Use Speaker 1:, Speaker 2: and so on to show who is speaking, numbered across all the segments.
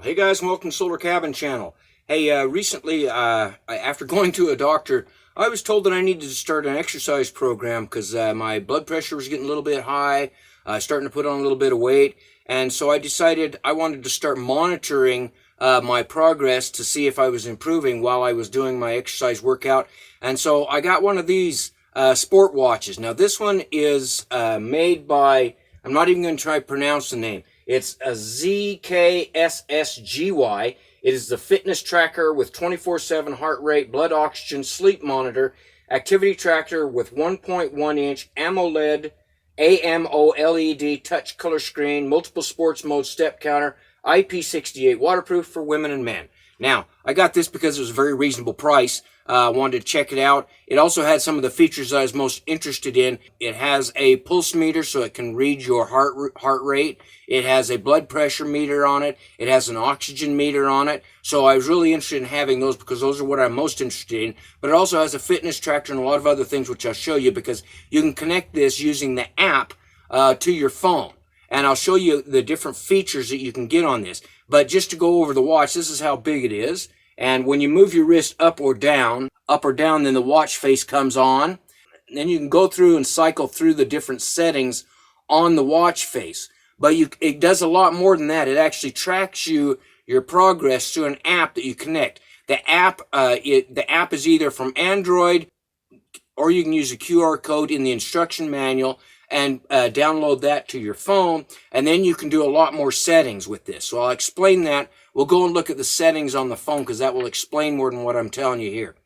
Speaker 1: Hey guys, welcome to Solar Cabin Channel. Hey, recently, after going to a doctor, I was told that I needed to start an exercise program because my blood pressure was getting a little bit high, starting to put on a little bit of weight, and so I decided I wanted to start monitoring my progress to see if I was improving while I was doing my exercise workout. And so I got one of these sport watches. Now this one is made by, I'm not even going to try to pronounce the name. It's a ZKSSGY. It is the fitness tracker with 24/7 heart rate, blood oxygen, sleep monitor, activity tracker with 1.1 inch AMOLED touch color screen, multiple sports mode step counter, IP68, waterproof for women and men. Now, I got this because it was a very reasonable price. I wanted to check it out. It also had some of the features that I was most interested in. It has a pulse meter so it can read your heart rate. It has a blood pressure meter on it. It has an oxygen meter on it. So I was really interested in having those because those are what I'm most interested in. But it also has a fitness tracker and a lot of other things which I'll show you because you can connect this using the app to your phone. And I'll show you the different features that you can get on this. But just to go over the watch, this is how big it is. And when you move your wrist up or down, then the watch face comes on. And then you can go through and cycle through the different settings on the watch face. But it does a lot more than that. It actually tracks your progress through an app that you connect. The app is either from Android, or you can use a QR code in the instruction manual and download that to your phone, and then you can do a lot more settings with this. So I'll explain that. We'll go and look at the settings on the phone because that will explain more than what I'm telling you here.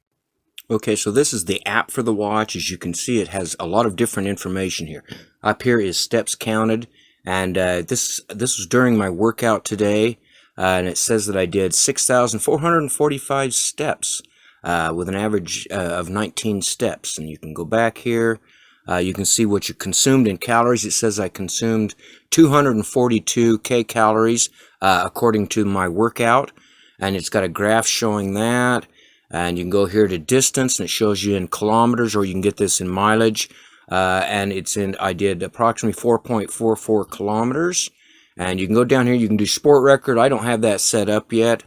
Speaker 1: Okay, so this is the app for the watch. As you can see, it has a lot of different information here. Up here is steps counted, and this was during my workout today, and it says that I did 6,445 steps with an average of 19 steps. And you can go back here. You can see what you consumed in calories. It says I consumed 242 kcals according to my workout, and it's got a graph showing that. And you can go here to distance, and it shows you in kilometers, or you can get this in mileage. And I did approximately 4.44 kilometers. And you can go down here. You can do sport record. I don't have that set up yet.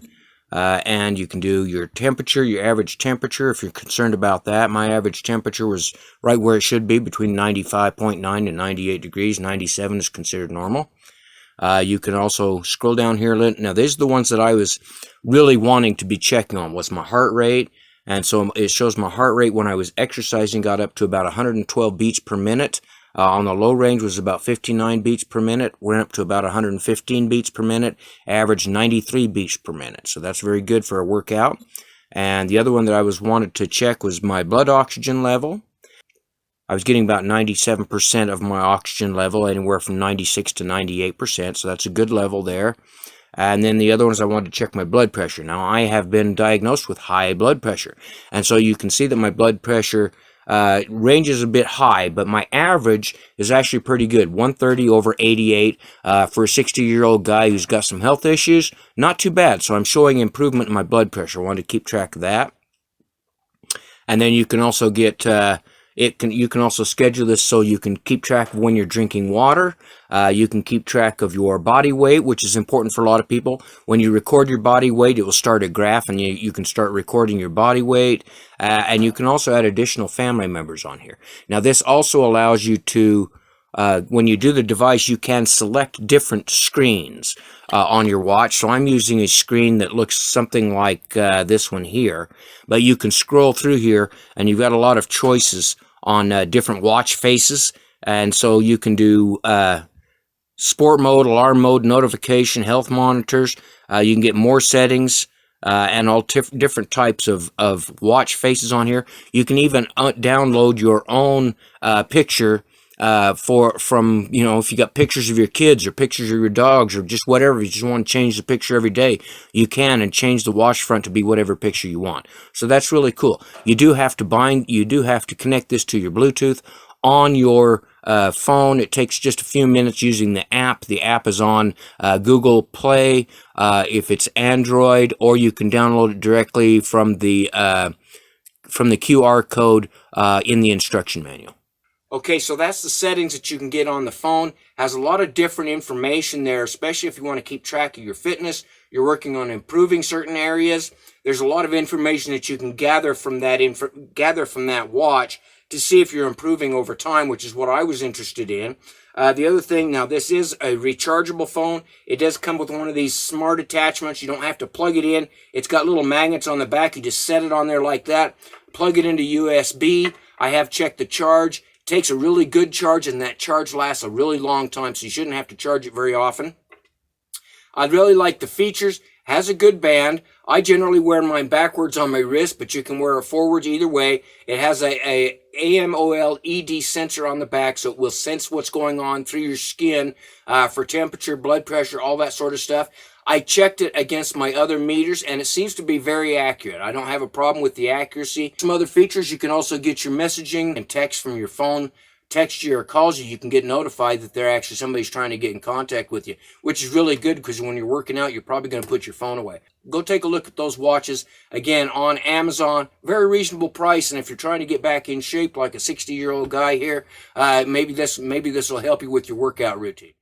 Speaker 1: And you can do your temperature, your average temperature, if you're concerned about that. My average temperature was right where it should be, between 95.9 and 98 degrees. 97 is considered normal. You can also scroll down here a little. Now, these are the ones that I was really wanting to be checking on, was my heart rate. And so it shows my heart rate when I was exercising got up to about 112 beats per minute. On the low range was about 59 beats per minute, went up to about 115 beats per minute, average 93 beats per minute. So that's very good for a workout. And the other one that I wanted to check was my blood oxygen level. I was getting about 97% of my oxygen level, anywhere from 96 to 98%, so that's a good level there. And then the other ones I wanted to check my blood pressure. Now, I have been diagnosed with high blood pressure, and so you can see that my blood pressure ranges a bit high, but my average is actually pretty good, 130/88 for a 60-year-old guy who's got some health issues. Not too bad, so I'm showing improvement in my blood pressure. I wanted to keep track of that. And then you can also get you can also schedule this so you can keep track of when you're drinking water. You can keep track of your body weight, which is important for a lot of people. When you record your body weight, it will start a graph, and you can start recording your body weight. And you can also add additional family members on here. Now, this also allows you to, when you do the device, you can select different screens on your watch. So I'm using a screen that looks something like this one here. But you can scroll through here, and you've got a lot of choices on different watch faces. And so you can do sport mode, alarm mode, notification, health monitors. You can get more settings and all different types of watch faces on here. You can even download your own picture from, if you got pictures of your kids or pictures of your dogs or just whatever, you just want to change the picture every day, you can, and change the watch front to be whatever picture you want. So that's really cool. You do have to connect this to your Bluetooth on your phone. It takes just a few minutes using the app. The app is on Google Play if it's Android, or you can download it directly from the QR code in the instruction manual. Okay, so that's the settings that you can get on the phone. Has a lot of different information there, especially if you want to keep track of your fitness. You're working on improving certain areas. There's a lot of information that you can gather from that watch to see if you're improving over time, which is what I was interested in. The other thing, now this is a rechargeable phone. It does come with one of these smart attachments. You don't have to plug it in. It's got little magnets on the back. You just set it on there like that. Plug it into USB. I have checked the charge. Takes a really good charge, and that charge lasts a really long time, so you shouldn't have to charge it very often. I really like the features. Has a good band. I generally wear mine backwards on my wrist, but you can wear it forwards either way. It has a AMOLED sensor on the back, so it will sense what's going on through your skin for temperature, blood pressure, all that sort of stuff. I checked it against my other meters, and it seems to be very accurate. I don't have a problem with the accuracy. Some other features, you can also get your messaging and text from your phone. Text you or calls you, you can get notified that somebody's trying to get in contact with you, which is really good because when you're working out, you're probably going to put your phone away. Go take a look at those watches, again, on Amazon. Very reasonable price, and if you're trying to get back in shape like a 60-year-old guy here, maybe this will help you with your workout routine.